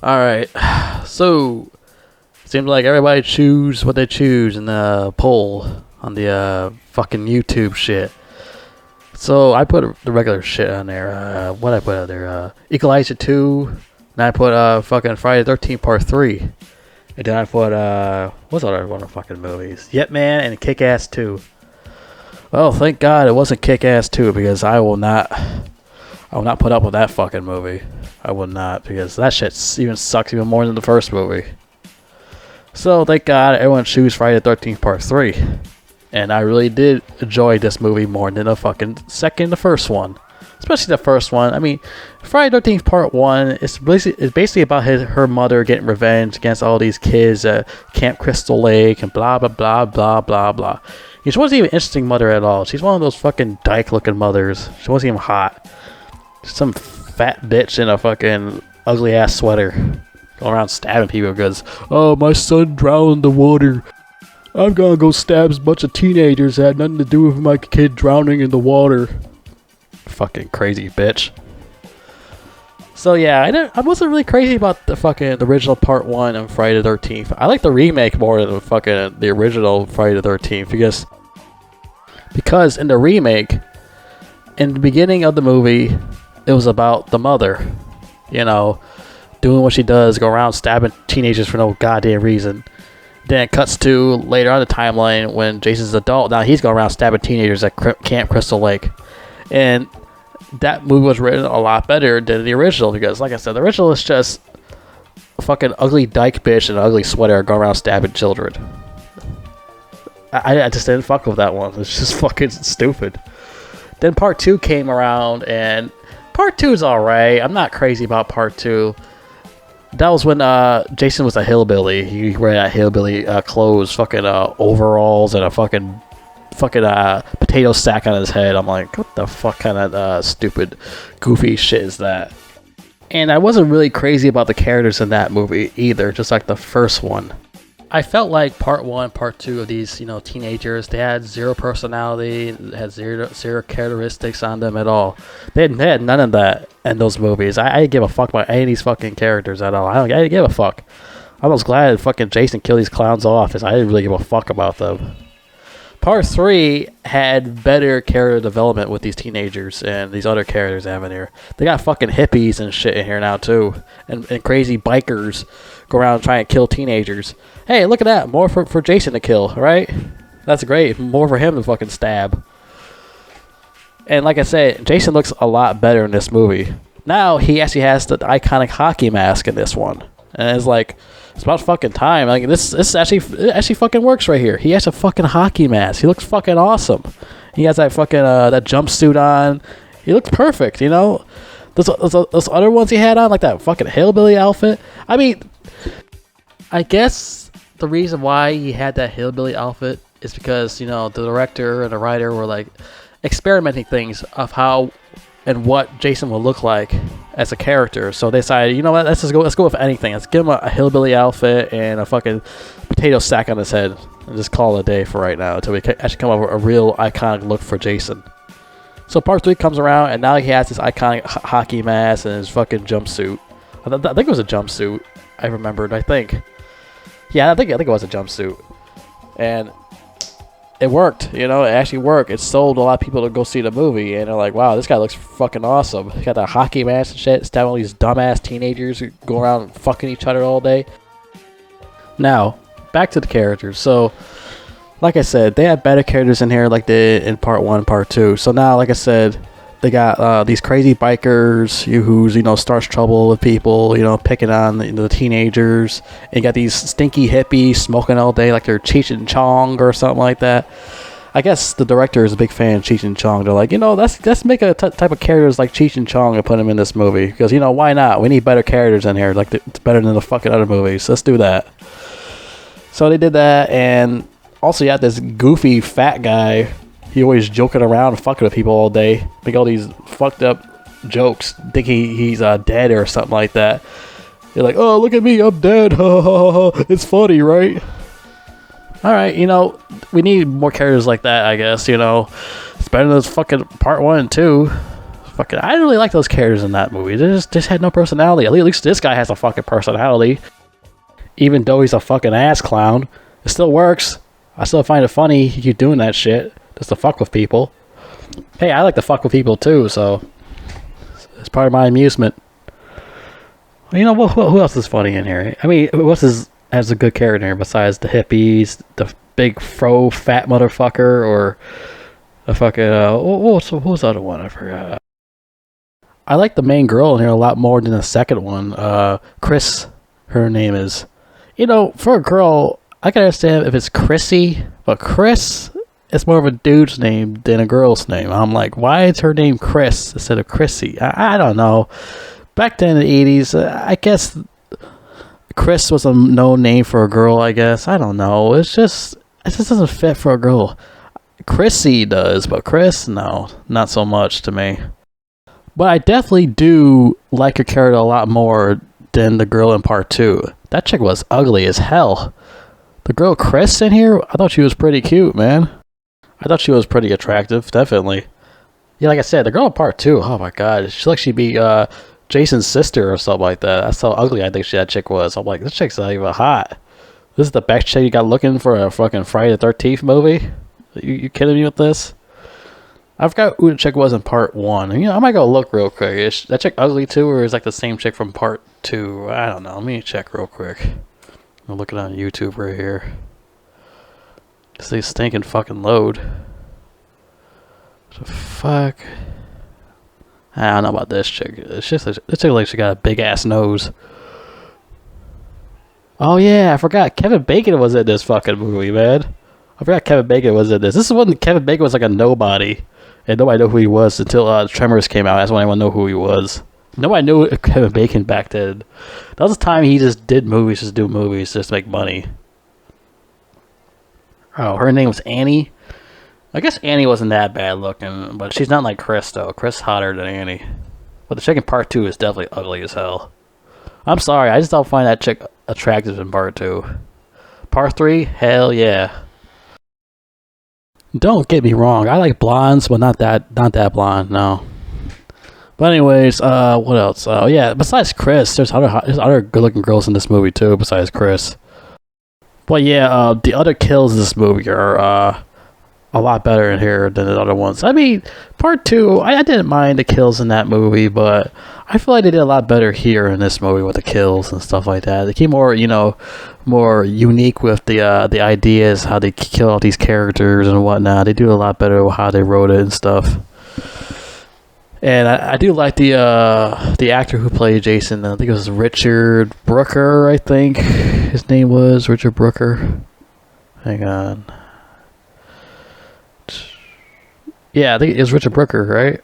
Alright, so seems like everybody choose what they choose in the poll on the fucking YouTube shit. So I put the regular shit on there. What I put on there? Equalizer 2. Then I put fucking Friday the 13th Part 3. And then I put what's the other one of fucking movies? Yep Man and Kick-Ass 2. Well, thank God it wasn't Kick-Ass 2 because I will not put up with that fucking movie. I will not, because that shit even sucks even more than the first movie. So thank God everyone choose Friday the 13th Part 3. And I really did enjoy this movie more than the first one. Especially the first one. I mean, Friday the 13th Part 1 is basically about her mother getting revenge against all these kids at Camp Crystal Lake and blah blah blah blah blah blah. She wasn't even an interesting mother at all. She's one of those fucking dyke looking mothers. She wasn't even hot. Some fat bitch in a fucking ugly ass sweater going around stabbing people because, oh, my son drowned in the water. I'm gonna go stab a bunch of teenagers that had nothing to do with my kid drowning in the water. Fucking crazy bitch. So yeah, I wasn't really crazy about the original Part 1 of Friday the 13th. I like the remake more than the original Friday the 13th because in the remake, in the beginning of the movie, it was about the mother, doing what she does, go around stabbing teenagers for no goddamn reason. Then it cuts to later on in the timeline when Jason's adult. Now he's going around stabbing teenagers at Camp Crystal Lake. And that movie was written a lot better than the original because, like I said, the original is just a fucking ugly dyke bitch in an ugly sweater going around stabbing children. I just didn't fuck with that one. It's just fucking stupid. Then Part 2 came around, and Part 2 is alright. I'm not crazy about Part 2. That was when Jason was a hillbilly. He wear that hillbilly clothes, fucking overalls, and a fucking potato sack on his head. I'm like, what the fuck kind of stupid, goofy shit is that? And I wasn't really crazy about the characters in that movie either, just like the first one. I felt like Part 1, Part 2 of these, teenagers, they had zero personality, had zero characteristics on them at all. They had none of that in those movies. I didn't give a fuck about any of these fucking characters at all. I didn't give a fuck. I was glad fucking Jason killed these clowns off, because I didn't really give a fuck about them. Part 3 had better character development with these teenagers and these other characters they have in here. They got fucking hippies and shit in here now too. And crazy bikers go around trying to kill teenagers. Hey, look at that. More for Jason to kill, right? That's great. More for him to fucking stab. And like I said, Jason looks a lot better in this movie. Now he actually has the iconic hockey mask in this one. And it's like, it's about fucking time. Like this actually fucking works right here. He has a fucking hockey mask. He looks fucking awesome. He has that fucking that jumpsuit on. He looks perfect. Those other ones he had on, like that fucking hillbilly outfit. I mean, I guess the reason why he had that hillbilly outfit is because the director and the writer were like experimenting things of how and what Jason will look like as a character. So they decided, you know what, let's go with anything. Let's give him a hillbilly outfit and a fucking potato sack on his head and just call it a day for right now until we actually come up with a real iconic look for Jason. So Part 3 comes around, and now he has this iconic hockey mask and his fucking jumpsuit. I think it was a jumpsuit. I remembered, I think. Yeah, I think it was a jumpsuit. And it worked, it actually worked. It sold a lot of people to go see the movie, and they're like, wow, this guy looks fucking awesome. He got that hockey mask and shit, stabbing all these dumbass teenagers who go around fucking each other all day. Now, back to the characters. So, like I said, they had better characters in here like they did in Part 1 and Part 2. So now, like I said, they got these crazy bikers who starts trouble with people, picking on the teenagers. And you got these stinky hippies smoking all day like they're Cheech and Chong or something like that. I guess the director is a big fan of Cheech and Chong. They're like, let's make a type of characters like Cheech and Chong and put them in this movie. Because, why not? We need better characters in here. Like, it's better than the fucking other movies. Let's do that. So they did that, and also you had this goofy fat guy. He always joking around and fucking with people all day. Make all these fucked up jokes. Think he's dead or something like that. You're like, oh, look at me, I'm dead. It's funny, right? Alright, we need more characters like that, I guess, It's better than this fucking Part 1 and 2. Fucking, I didn't really like those characters in that movie. They just had no personality. At least this guy has a fucking personality. Even though he's a fucking ass clown, it still works. I still find it funny he keep doing that shit just to fuck with people. Hey, I like to fuck with people too, so it's part of my amusement. Well, you know, who else is funny in here? I mean, who else has a good character here besides the hippies, the big fat motherfucker, or the fucking who's the other one? I forgot. I like the main girl in here a lot more than the second one. Chris, her name is. You know, for a girl, I can understand if it's Chrissy, but Chris is more of a dude's name than a girl's name. I'm like, why is her name Chris instead of Chrissy? I don't know. Back then in the 80s, I guess Chris was a known name for a girl, I guess. I don't know. It just doesn't fit for a girl. Chrissy does, but Chris, no, not so much to me. But I definitely do like her character a lot more than the girl in part 2. That chick was ugly as hell. The girl Chris in here, I thought she was pretty cute, man. I thought she was pretty attractive, definitely. Yeah, like I said, the girl in part 2, oh my god, she like she'd be Jason's sister or something like that. That's how ugly I think that chick was. I'm like, this chick's not even hot. This is the best chick you got looking for a fucking Friday the 13th movie? You kidding me with this? I forgot who the chick was in part 1. You know, I might go look real quick. Is that chick ugly too, or is like the same chick from part 2? I don't know. Let me check real quick. I'm looking on YouTube right here. Just they stinking fucking load. What the fuck? I don't know about this chick. It's just this chick like she got a big ass nose. Oh yeah, I forgot Kevin Bacon was in this fucking movie, man. I forgot Kevin Bacon was in this. This is when Kevin Bacon was like a nobody. And nobody knew who he was until Tremors came out. That's when anyone knew who he was. Nobody knew Kevin Bacon back then. That was the time he just did movies, just do movies, just to make money. Oh, her name was Annie. I guess Annie wasn't that bad looking, but she's not like Chris though. Chris hotter than Annie. But the chick in part 2 is definitely ugly as hell. I'm sorry, I just don't find that chick attractive in part 2. Part 3, hell yeah. Don't get me wrong, I like blondes, but not that blonde, no. But anyways, what else? Oh yeah, besides Chris, there's other good-looking girls in this movie too, besides Chris. But yeah, the other kills in this movie are a lot better in here than the other ones. I mean, part 2, I didn't mind the kills in that movie, but I feel like they did a lot better here in this movie with the kills and stuff like that. They came more, you know, more unique with the ideas, how they kill all these characters and whatnot. They do a lot better with how they wrote it and stuff. And I do like the actor who played Jason. I think it was Richard Brooker, I think his name was Richard Brooker. Hang on. Yeah, I think it was Richard Brooker, right?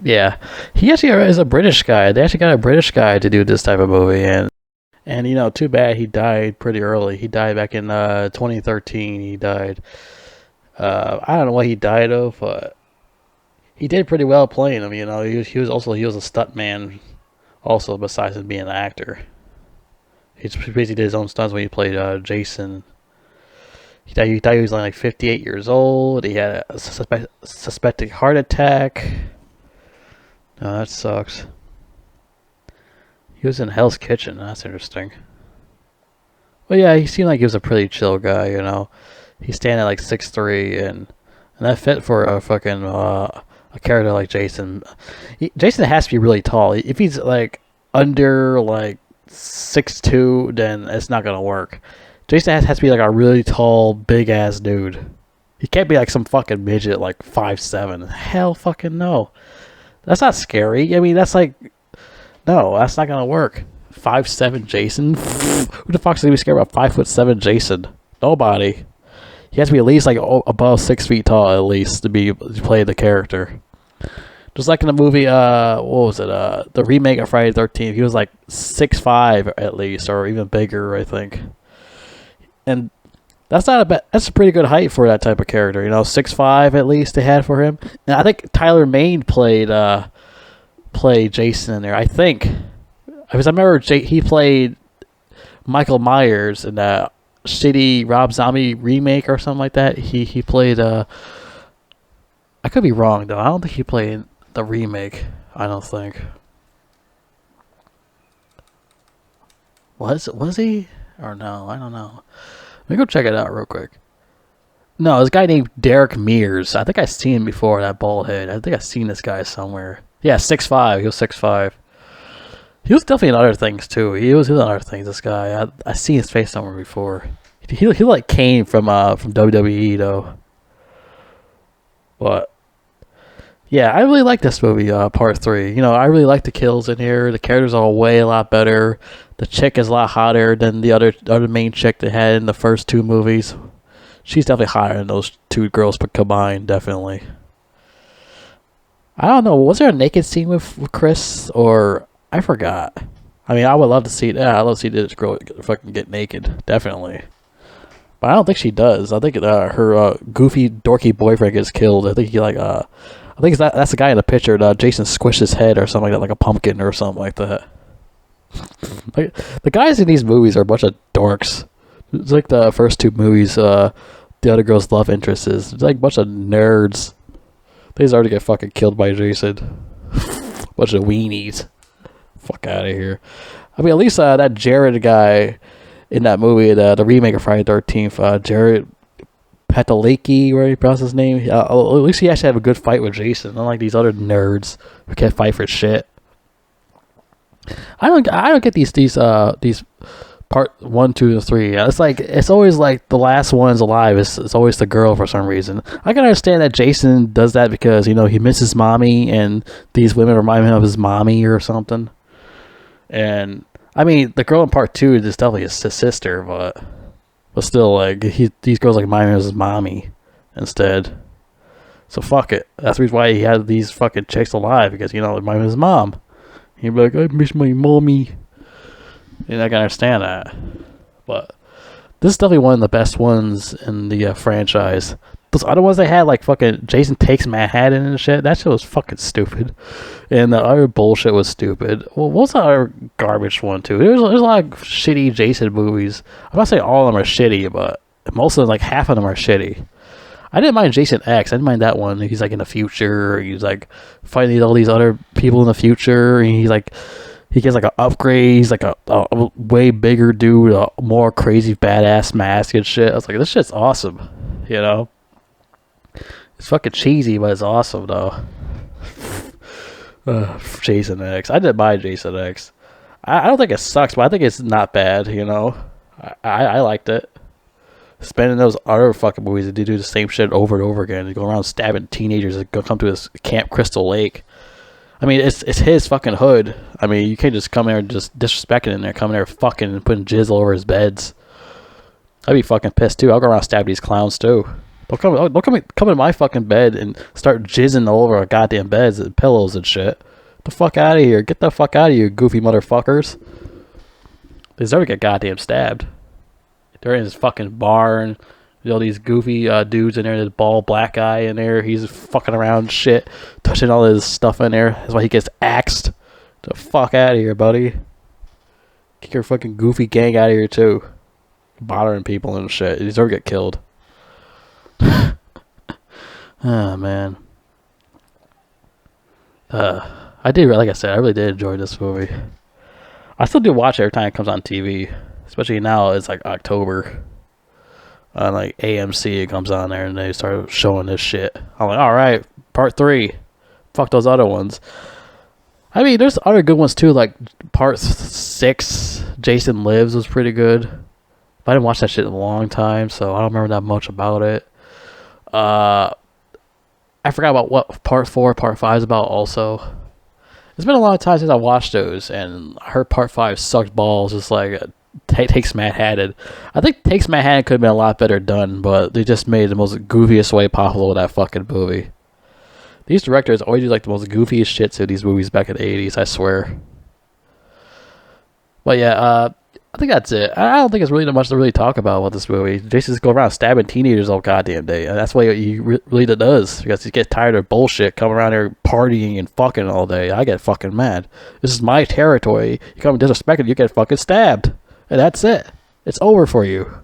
Yeah. He actually is a British guy. They actually got a British guy to do this type of movie. And you know, too bad he died pretty early. He died back in 2013. He died. I don't know what he died of, but he did pretty well playing him, you know. He was a stunt man also, besides him being an actor. He basically did his own stunts when he played Jason. He died he was like 58 years old. He had a suspected heart attack. Oh, that sucks. He was in Hell's Kitchen. That's interesting. Well, yeah, he seemed like he was a pretty chill guy, you know. He's standing at like 6'3", and that fit for a fucking a character like Jason. Jason has to be really tall. If he's like under like 6'2", then it's not gonna work. Jason has to be like a really tall, big ass dude. He can't be like some fucking midget like 5'7". Hell fucking no. That's not scary. I mean, that's like, no, that's not gonna work. 5'7" Jason? Who the fuck's gonna be scared about 5'7" Jason? Nobody. He has to be at least like above 6 feet tall at least to play the character. Just like in the movie, what was it? The remake of Friday the 13th. He was like 6'5" at least, or even bigger, I think. And that's not a bad. That's a pretty good height for that type of character. You know, 6'5" at least they had for him. And I think Tyler Mane played Jason in there. I think, because I remember he played Michael Myers in that shitty Rob Zombie remake or something like that. He played. I could be wrong though. I don't think he played the remake. I don't think. Was he? Or no, I don't know. Let me go check it out real quick. No, this guy named Derek Mears. I think I've seen him before, that bald head. I think I've seen this guy somewhere. Yeah, 6'5". He was 6'5". He was definitely in other things, too. He was in other things, this guy. I seen his face somewhere before. He like came from WWE, though. But yeah, I really like this movie, Part 3. You know, I really like the kills in here. The characters are way a lot better. The chick is a lot hotter than the other main chick they had in the first two movies. She's definitely hotter than those two girls combined, definitely. I don't know, was there a naked scene with Chris? Or, I forgot. I mean, I would love to see it. Yeah, I'd love to see this girl fucking get naked, definitely. But I don't think she does. I think her goofy, dorky boyfriend gets killed. I think he like I think that's the guy in the picture. Jason squished his head or something like that, like a pumpkin or something like that. Like, the guys in these movies are a bunch of dorks. It's like the first two movies. The other girl's love interest is it's like a bunch of nerds. They deserve to get fucking killed by Jason. Bunch of weenies. Fuck out of here. I mean, at least that Jared guy in that movie, the remake of Friday the 13th, Jared Padalecki, where he pronounced his name. At least he actually have a good fight with Jason, unlike these other nerds who can't fight for shit. I don't get these part 1, 2, and 3. It's always like the last one's alive. It's always the girl for some reason. I can understand that Jason does that because he misses mommy, and these women remind him of his mommy or something. And I mean, the girl in part 2 is definitely his sister, but still, like these girls like remind him of his mommy instead. So fuck it. That's the reason why he had these fucking chicks alive, because they remind him of his mom. He'd be like, I miss my mommy. And I can understand that. But this is definitely one of the best ones in the franchise. Those other ones they had, like fucking Jason Takes Manhattan and shit, that shit was fucking stupid. And the other bullshit was stupid. Well, what's the other garbage one, too? There's a lot of shitty Jason movies. I'm not saying all of them are shitty, but most of them, like half of them are shitty. I didn't mind Jason X. I didn't mind that one. He's like in the future. He's like fighting all these other people in the future. And he gets like an upgrade. He's like a way bigger dude, a more crazy badass mask and shit. I was like, this shit's awesome. It's fucking cheesy, but it's awesome though. Jason X. I didn't mind Jason X. I don't think it sucks, but I think it's not bad. I liked it. Spending those other fucking movies that they do the same shit over and over again. They go around stabbing teenagers that come to this Camp Crystal Lake. I mean, it's his fucking hood. I mean, you can't just come there and just disrespect it in there, coming there fucking and putting jizz all over his beds. I'd be fucking pissed too. I'll go around and stab these clowns too. Don't come in my fucking bed and start jizzing all over our goddamn beds and pillows and shit. Get the fuck out of here. Get the fuck out of here, goofy motherfuckers. They deserve to get goddamn stabbed. They're in his fucking barn. There's all these goofy dudes in there. There's a bald black guy in there. He's fucking around shit, touching all his stuff in there. That's why he gets axed. Get the fuck out of here, buddy. Kick your fucking goofy gang out of here, too. Bothering people and shit. They deserve to get killed. Oh, man. I did, like I said, I really did enjoy this movie. I still do watch it every time it comes on TV. Especially now, it's like October. On like AMC, it comes on there and they start showing this shit. I'm like, alright, part 3. Fuck those other ones. I mean, there's other good ones too, like part 6, Jason Lives was pretty good. But I didn't watch that shit in a long time, so I don't remember that much about it. I forgot about what part 4, part 5 is about also. It's been a long time since I watched those, and I heard part 5 sucked balls. It's like Takes Manhattan. I think Takes Manhattan could have been a lot better done, but they just made the most goofiest way possible with that fucking movie. These directors always do like the most goofiest shit to these movies back in the 80s, I swear. But yeah, I think that's it. I don't think it's really much to really talk about this movie. Jason's go around stabbing teenagers all goddamn day. And that's what he really does. Because he gets tired of bullshit, coming around here partying and fucking all day. I get fucking mad. This is my territory. You come and disrespect it, you get fucking stabbed. And that's it. It's over for you.